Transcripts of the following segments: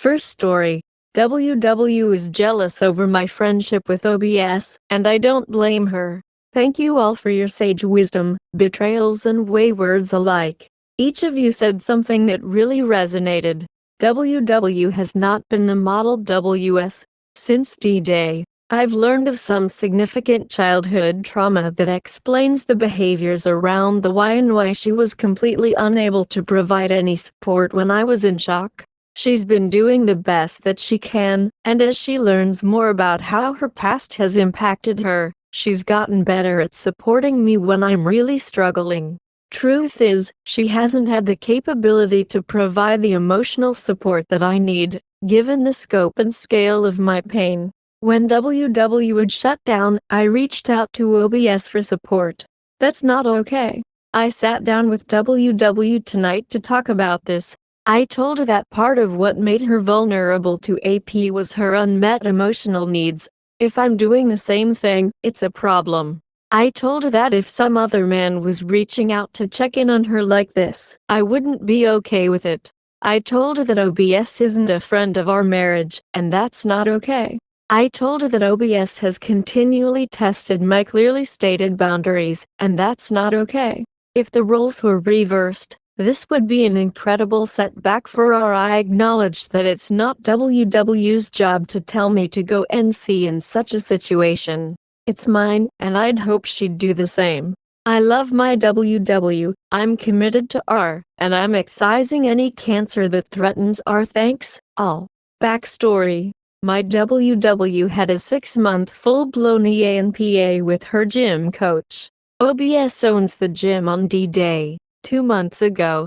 First story. WW is jealous over my friendship with OBS, and I don't blame her. Thank you all for your sage wisdom, betrayals and waywords alike. Each of you said something that really resonated. WW has not been the model WS since D-Day. I've learned of some significant childhood trauma that explains the behaviors around the why and why she was completely unable to provide any support when I was in shock. She's been doing the best that she can, and as she learns more about how her past has impacted her, she's gotten better at supporting me when I'm really struggling. Truth is, she hasn't had the capability to provide the emotional support that I need, given the scope and scale of my pain. When WW would shut down, I reached out to OBS for support. That's not okay. I sat down with WW tonight to talk about this. I told her that part of what made her vulnerable to AP was her unmet emotional needs. If I'm doing the same thing, it's a problem. I told her that if some other man was reaching out to check in on her like this, I wouldn't be okay with it. I told her that OBS isn't a friend of our marriage, and that's not okay. I told her that OBS has continually tested my clearly stated boundaries, and that's not okay. If the roles were reversed, this would be an incredible setback for her. I acknowledged that it's not WW's job to tell me to go NC in such a situation. It's mine, and I'd hope she'd do the same. I love my WW, I'm committed to R, and I'm excising any cancer that threatens R. Thanks, all. Backstory. My WW had a 6-month full-blown EANPA with her gym coach. OBS owns the gym on D-Day. 2 months ago,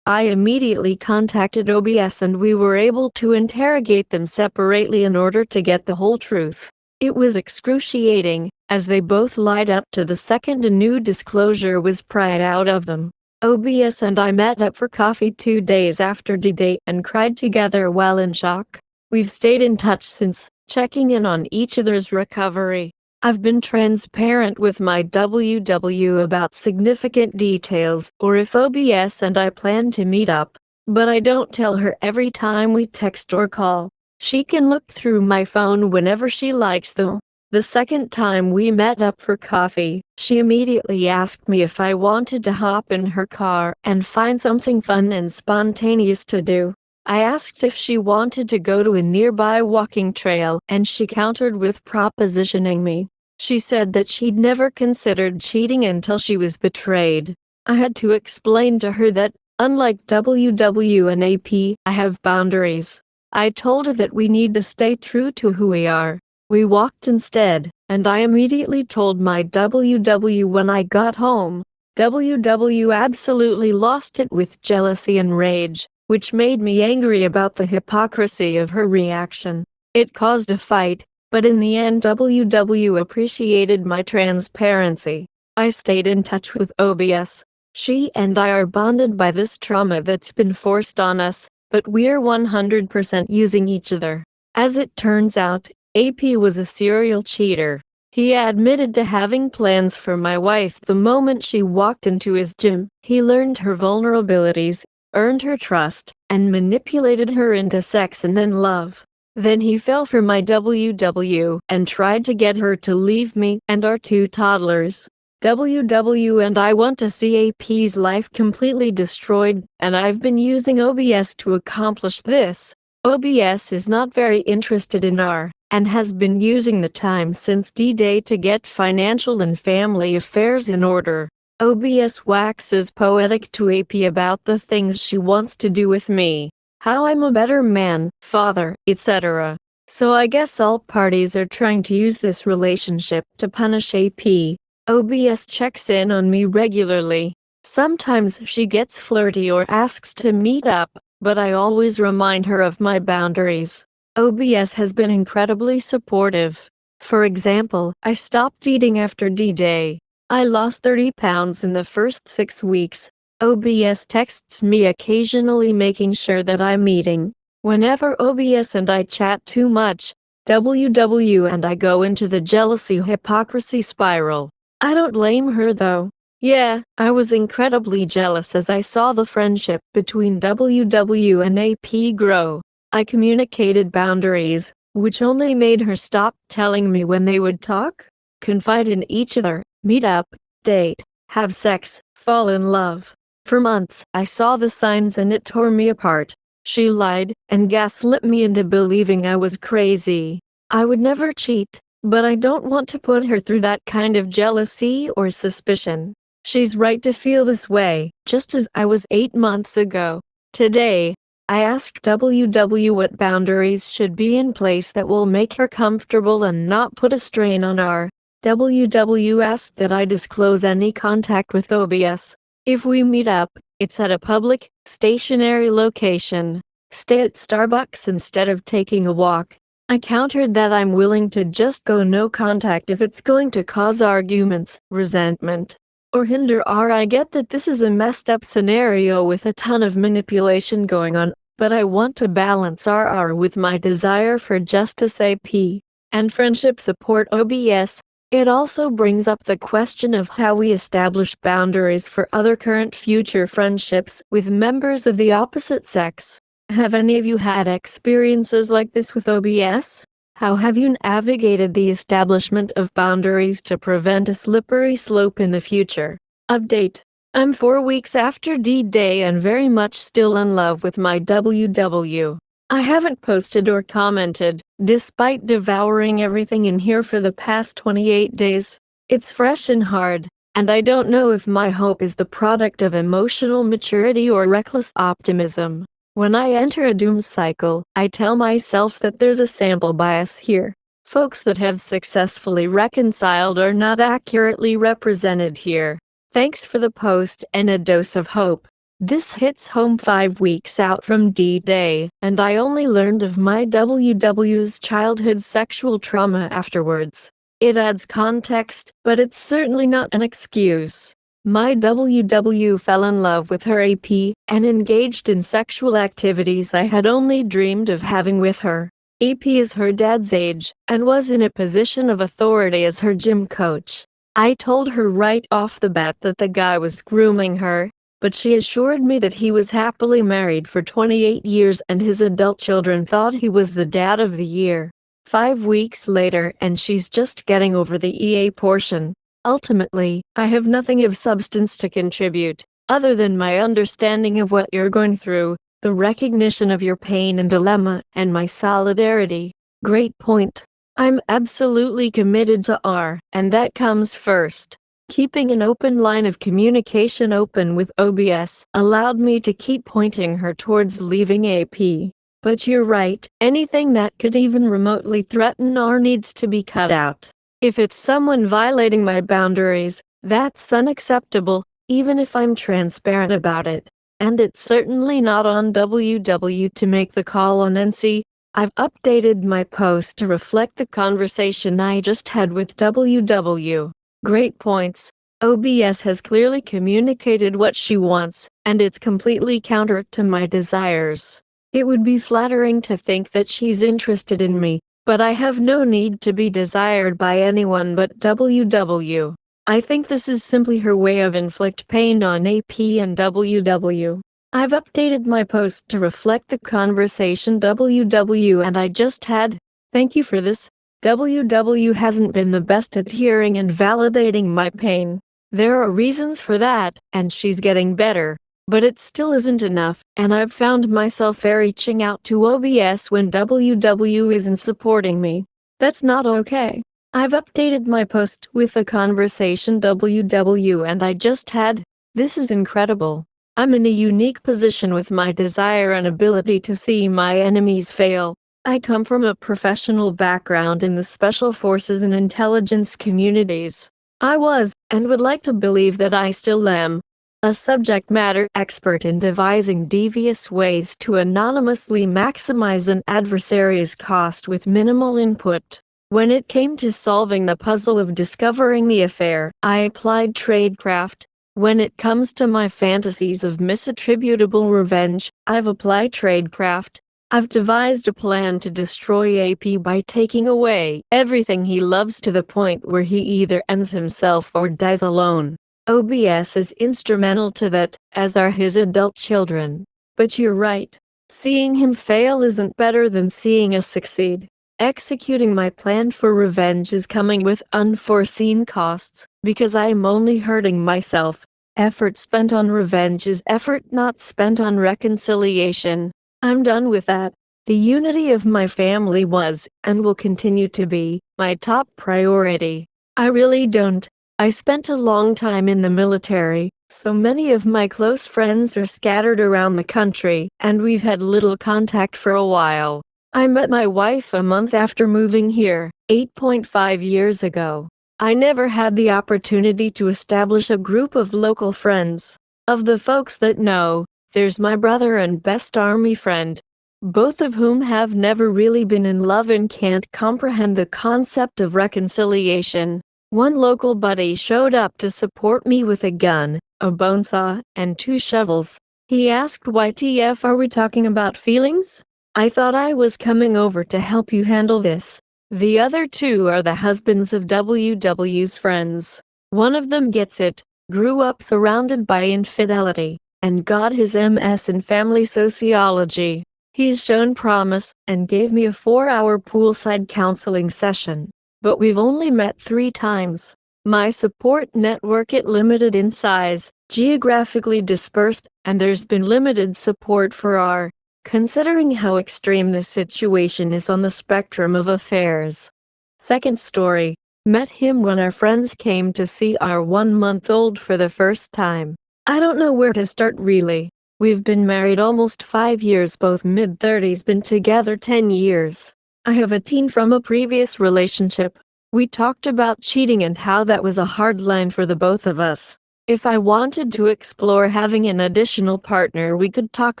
I immediately contacted OBS and we were able to interrogate them separately in order to get the whole truth. It was excruciating, as they both lied up to the second a new disclosure was pried out of them. OBS and I met up for coffee 2 days after D-Day and cried together while in shock. We've stayed in touch since, checking in on each other's recovery. I've been transparent with my WW about significant details or if OBS and I plan to meet up, but I don't tell her every time we text or call. She can look through my phone whenever she likes though. The second time we met up for coffee, she immediately asked me if I wanted to hop in her car and find something fun and spontaneous to do. I asked if she wanted to go to a nearby walking trail and she countered with propositioning me. She said that she'd never considered cheating until she was betrayed. I had to explain to her that, unlike WW and AP, I have boundaries. I told her that we need to stay true to who we are. We walked instead, and I immediately told my WW when I got home. WW absolutely lost it with jealousy and rage, which made me angry about the hypocrisy of her reaction. It caused a fight, but in the end WW appreciated my transparency. I stayed in touch with OBS. She and I are bonded by this trauma that's been forced on us, but we're 100% using each other. As it turns out, AP was a serial cheater. He admitted to having plans for my wife the moment she walked into his gym. He learned her vulnerabilities, earned her trust, and manipulated her into sex and then love. Then he fell for my WW and tried to get her to leave me and our 2 toddlers. WW and I want to see AP's life completely destroyed, and I've been using OBS to accomplish this. OBS is not very interested in R, and has been using the time since D-Day to get financial and family affairs in order. OBS waxes poetic to AP about the things she wants to do with me, how I'm a better man, father, etc. So I guess all parties are trying to use this relationship to punish AP. OBS checks in on me regularly. Sometimes she gets flirty or asks to meet up, but I always remind her of my boundaries. OBS has been incredibly supportive. For example, I stopped eating after D-Day. I lost 30 pounds in the first 6 weeks. OBS texts me occasionally making sure that I'm eating. Whenever OBS and I chat too much, WW and I go into the jealousy hypocrisy spiral. I don't blame her though. Yeah, I was incredibly jealous as I saw the friendship between WW and AP grow. I communicated boundaries, which only made her stop telling me when they would talk, confide in each other, meet up, date, have sex, fall in love. For months, I saw the signs and it tore me apart. She lied and gaslit me into believing I was crazy. I would never cheat, but I don't want to put her through that kind of jealousy or suspicion. She's right to feel this way, just as I was 8 months ago. Today, I asked WW what boundaries should be in place that will make her comfortable and not put a strain on our. WW asked that I disclose any contact with OBS. If we meet up, it's at a public, stationary location. Stay at Starbucks instead of taking a walk. I countered that I'm willing to just go no contact if it's going to cause arguments, resentment, or hinder our. I get that this is a messed up scenario with a ton of manipulation going on, but I want to balance RR with my desire for justice AP and friendship support OBS. It also brings up the question of how we establish boundaries for other current future friendships with members of the opposite sex. Have any of you had experiences like this with OBS? How have you navigated the establishment of boundaries to prevent a slippery slope in the future? Update. I'm 4 weeks after D-Day and very much still in love with my WW. I haven't posted or commented, despite devouring everything in here for the past 28 days. It's fresh and hard, and I don't know if my hope is the product of emotional maturity or reckless optimism. When I enter a doom cycle, I tell myself that there's a sample bias here. Folks that have successfully reconciled are not accurately represented here. Thanks for the post and a dose of hope. This hits home 5 weeks out from D-Day, and I only learned of my WW's childhood sexual trauma afterwards. It adds context, but it's certainly not an excuse. My WW fell in love with her AP and engaged in sexual activities I had only dreamed of having with her. AP is her dad's age and was in a position of authority as her gym coach. I told her right off the bat that the guy was grooming her, but she assured me that he was happily married for 28 years and his adult children thought he was the dad of the year. 5 weeks later and she's just getting over the EA portion. Ultimately, I have nothing of substance to contribute, other than my understanding of what you're going through, the recognition of your pain and dilemma, and my solidarity. Great point. I'm absolutely committed to R, and that comes first. Keeping an open line of communication open with OBS allowed me to keep pointing her towards leaving AP. But you're right, anything that could even remotely threaten R needs to be cut out. If it's someone violating my boundaries, that's unacceptable, even if I'm transparent about it. And it's certainly not on WW to make the call on NC. I've updated my post to reflect the conversation I just had with WW. Great points. OBS has clearly communicated what she wants, and it's completely counter to my desires. It would be flattering to think that she's interested in me, but I have no need to be desired by anyone but WW. I think this is simply her way of inflict pain on AP and WW. I've updated my post to reflect the conversation WW and I just had. Thank you for this. WW hasn't been the best at hearing and validating my pain. There are reasons for that, and she's getting better. But it still isn't enough, and I've found myself reaching out to OBS when WW isn't supporting me. That's not okay. I've updated my post with the conversation WW and I just had. This is incredible. I'm in a unique position with my desire and ability to see my enemies fail. I come from a professional background in the special forces and intelligence communities. I was, and would like to believe that I still am, a subject matter expert in devising devious ways to anonymously maximize an adversary's cost with minimal input. When it came to solving the puzzle of discovering the affair, I applied tradecraft. When it comes to my fantasies of misattributable revenge, I've applied tradecraft. I've devised a plan to destroy AP by taking away everything he loves to the point where he either ends himself or dies alone. OBS is instrumental to that, as are his adult children. But you're right. Seeing him fail isn't better than seeing us succeed. Executing my plan for revenge is coming with unforeseen costs, because I am only hurting myself. Effort spent on revenge is effort not spent on reconciliation. I'm done with that. The unity of my family was, and will continue to be, my top priority. I really don't. I spent a long time in the military, so many of my close friends are scattered around the country, and we've had little contact for a while. I met my wife a month after moving here, 8.5 years ago. I never had the opportunity to establish a group of local friends. Of the folks that know, there's my brother and best army friend, both of whom have never really been in love and can't comprehend the concept of reconciliation. One local buddy showed up to support me with a gun, a bone saw, and 2 shovels. He asked, "WTF, are we talking about feelings? I thought I was coming over to help you handle this." The other 2 are the husbands of WW's friends. One of them gets it, grew up surrounded by infidelity, and got his MS in family sociology. He's shown promise, and gave me a 4-hour poolside counseling session. But we've only met 3 times. My support network is limited in size, geographically dispersed, and there's been limited support for our, considering how extreme this situation is on the spectrum of affairs. Second story. Met him when our friends came to see our 1-month-old for the first time. I don't know where to start really. We've been married almost 5 years, both mid-30s, been together 10 years. I have a teen from a previous relationship. We talked about cheating and how that was a hard line for the both of us. If I wanted to explore having an additional partner, we could talk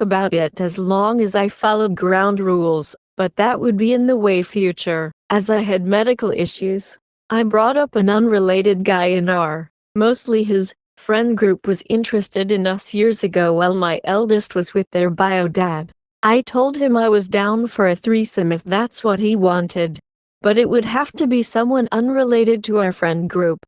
about it as long as I followed ground rules, but that would be in the way future, as I had medical issues. I brought up an unrelated guy in our, mostly his, friend group was interested in us years ago while my eldest was with their bio dad. I told him I was down for a threesome if that's what he wanted. But it would have to be someone unrelated to our friend group.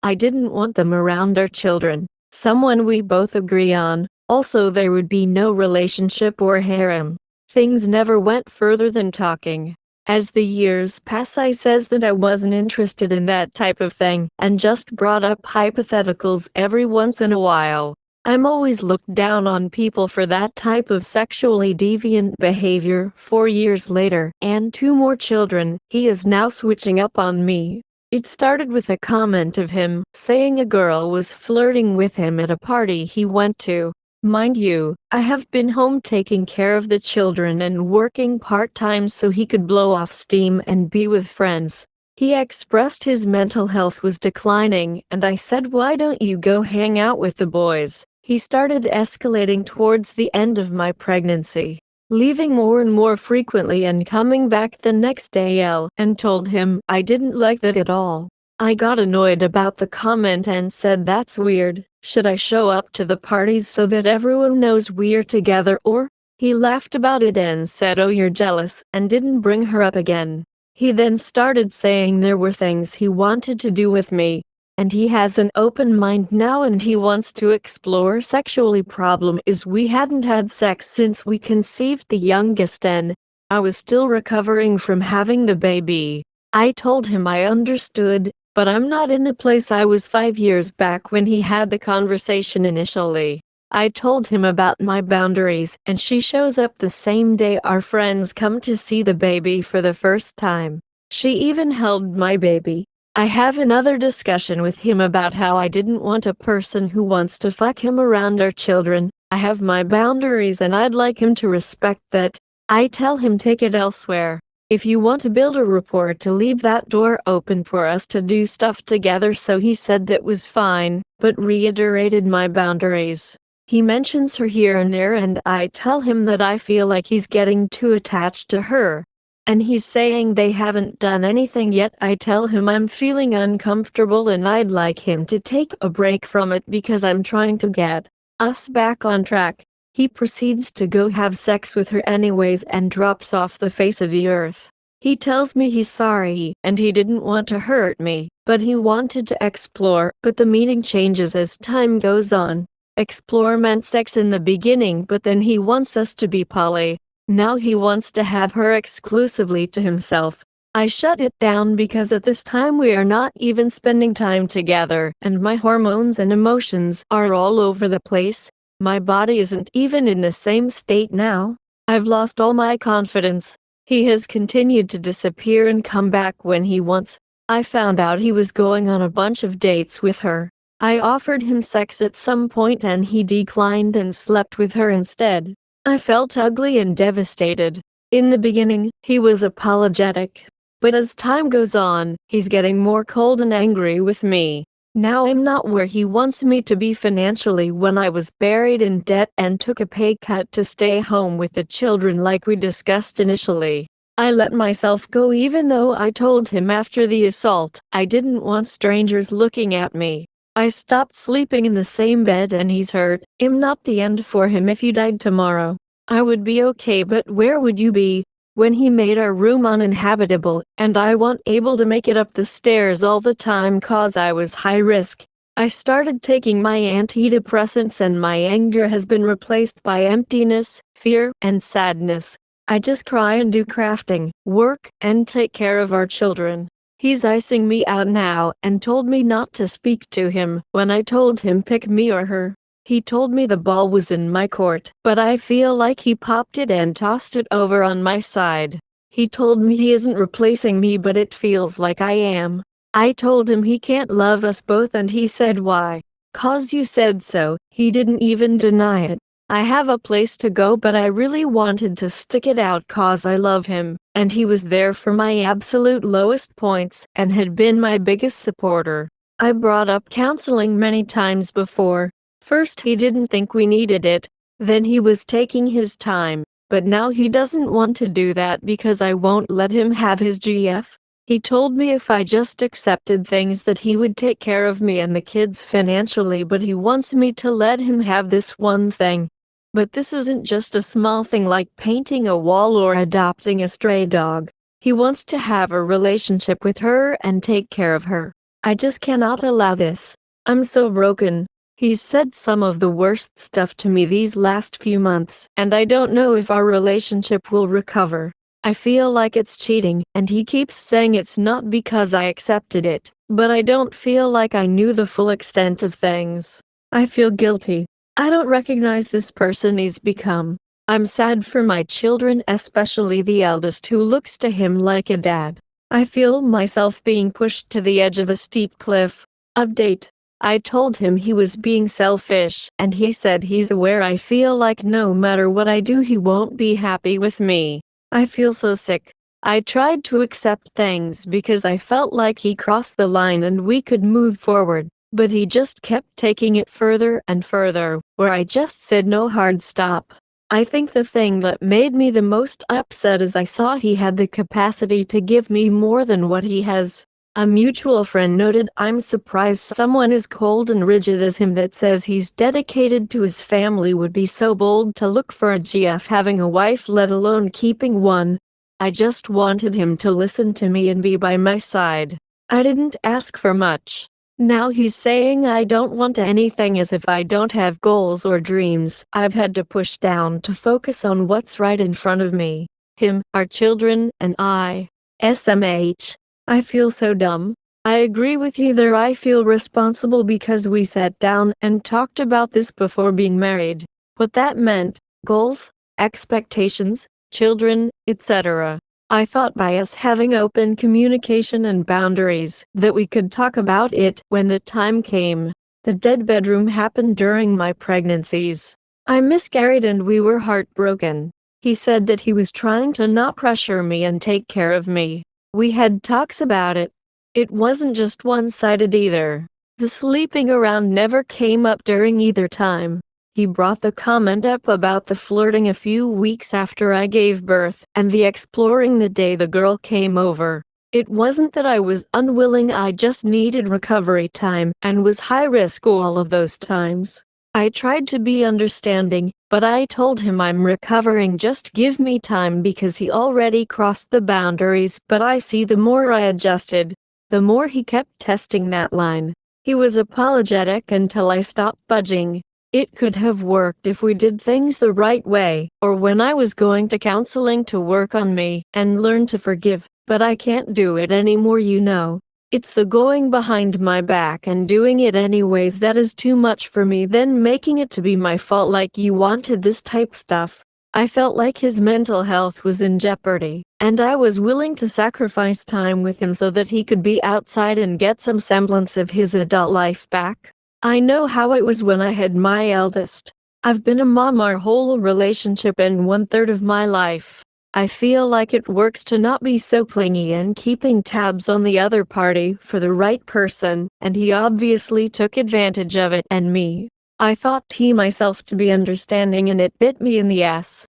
I didn't want them around our children, someone we both agree on. Also, there would be no relationship or harem. Things never went further than talking. As the years pass, I says that I wasn't interested in that type of thing, and just brought up hypotheticals every once in a while. I'm always looked down on people for that type of sexually deviant behavior. 4 years later, and 2 more children, he is now switching up on me. It started with a comment of him saying a girl was flirting with him at a party he went to. Mind you, I have been home taking care of the children and working part-time so he could blow off steam and be with friends. He expressed his mental health was declining, and I said, "Why don't you go hang out with the boys?" He started escalating towards the end of my pregnancy, leaving more and more frequently and coming back the next day. And told him I didn't like that at all. I got annoyed about the comment and said, "That's weird. Should I show up to the parties so that everyone knows we're together or?" He laughed about it and said, "Oh, you're jealous," and didn't bring her up again. He then started saying there were things he wanted to do with me, and he has an open mind now and he wants to explore sexually. Problem is we hadn't had sex since we conceived the youngest and I was still recovering from having the baby. I told him I understood, but I'm not in the place I was 5 years back when he had the conversation initially. I told him about my boundaries, and she shows up the same day our friends come to see the baby for the first time. She even held my baby. I have another discussion with him about how I didn't want a person who wants to fuck him around our children. I have my boundaries and I'd like him to respect that. I tell him take it elsewhere. If you want to build a rapport, to leave that door open for us to do stuff together. So he said that was fine, but reiterated my boundaries. He mentions her here and there and I tell him that I feel like he's getting too attached to her. And he's saying they haven't done anything yet. I tell him I'm feeling uncomfortable and I'd like him to take a break from it because I'm trying to get us back on track. He proceeds to go have sex with her anyways and drops off the face of the earth. He tells me he's sorry and he didn't want to hurt me, but he wanted to explore. But the meaning changes as time goes on. Explore meant sex in the beginning, but then he wants us to be poly. Now he wants to have her exclusively to himself. I shut it down because at this time we are not even spending time together and my hormones and emotions are all over the place. My body isn't even in the same state now. I've lost all my confidence. He has continued to disappear and come back when he wants. I found out he was going on a bunch of dates with her. I offered him sex at some point and he declined and slept with her instead. I felt ugly and devastated. In the beginning, he was apologetic. But as time goes on, he's getting more cold and angry with me. Now I'm not where he wants me to be financially when I was buried in debt and took a pay cut to stay home with the children like we discussed initially. I let myself go even though I told him after the assault I didn't want strangers looking at me. I stopped sleeping in the same bed and he's hurt. I'm not the end for him. If you died tomorrow, I would be okay, but where would you be? When he made our room uninhabitable, and I wasn't able to make it up the stairs all the time cause I was high risk, I started taking my antidepressants and my anger has been replaced by emptiness, fear, and sadness. I just cry and do crafting, work, and take care of our children. He's icing me out now and told me not to speak to him when I told him pick me or her. He told me the ball was in my court, but I feel like he popped it and tossed it over on my side. He told me he isn't replacing me, but it feels like I am. I told him he can't love us both and he said why? Cause you said so. He didn't even deny it. I have a place to go, but I really wanted to stick it out cause I love him, and he was there for my absolute lowest points and had been my biggest supporter. I brought up counseling many times before. First he didn't think we needed it, then he was taking his time, but now he doesn't want to do that because I won't let him have his GF. He told me if I just accepted things that he would take care of me and the kids financially, but he wants me to let him have this one thing. But this isn't just a small thing like painting a wall or adopting a stray dog. He wants to have a relationship with her and take care of her. I just cannot allow this. I'm so broken. He's said some of the worst stuff to me these last few months, and I don't know if our relationship will recover. I feel like it's cheating, and he keeps saying it's not because I accepted it, but I don't feel like I knew the full extent of things. I feel guilty. I don't recognize this person he's become. I'm sad for my children, especially the eldest who looks to him like a dad. I feel myself being pushed to the edge of a steep cliff. Update. I told him he was being selfish, and he said he's aware. I feel like no matter what I do he won't be happy with me. I feel so sick. I tried to accept things because I felt like he crossed the line and we could move forward, but he just kept taking it further and further, where I just said no, hard stop. I think the thing that made me the most upset is I saw he had the capacity to give me more than what he has. A mutual friend noted, I'm surprised someone as cold and rigid as him that says he's dedicated to his family would be so bold to look for a GF having a wife, let alone keeping one. I just wanted him to listen to me and be by my side. I didn't ask for much. Now he's saying I don't want anything, as if I don't have goals or dreams I've had to push down to focus on what's right in front of me. Him, our children, and I. SMH. I feel so dumb. I agree with you there. I feel responsible because we sat down and talked about this before being married. What that meant, goals, expectations, children, etc. I thought by us having open communication and boundaries that we could talk about it when the time came. The dead bedroom happened during my pregnancies. I miscarried and we were heartbroken. He said that he was trying to not pressure me and take care of me. We had talks about it. It wasn't just one-sided either. The sleeping around never came up during either time. He brought the comment up about the flirting a few weeks after I gave birth and the exploring the day the girl came over. It wasn't that I was unwilling, I just needed recovery time and was high risk all of those times. I tried to be understanding, but I told him I'm recovering, just give me time, because he already crossed the boundaries. But I see the more I adjusted, the more he kept testing that line. He was apologetic until I stopped budging. It could have worked if we did things the right way, or when I was going to counseling to work on me and learn to forgive, but I can't do it anymore, you know. It's the going behind my back and doing it anyways that is too much for me, then making it to be my fault like you wanted this type stuff. I felt like his mental health was in jeopardy, and I was willing to sacrifice time with him so that he could be outside and get some semblance of his adult life back. I know how it was when I had my eldest. I've been a mom our whole relationship and 1/3 of my life. I feel like it works to not be so clingy and keeping tabs on the other party for the right person, and he obviously took advantage of it and me. I thought he myself to be understanding and it bit me in the ass.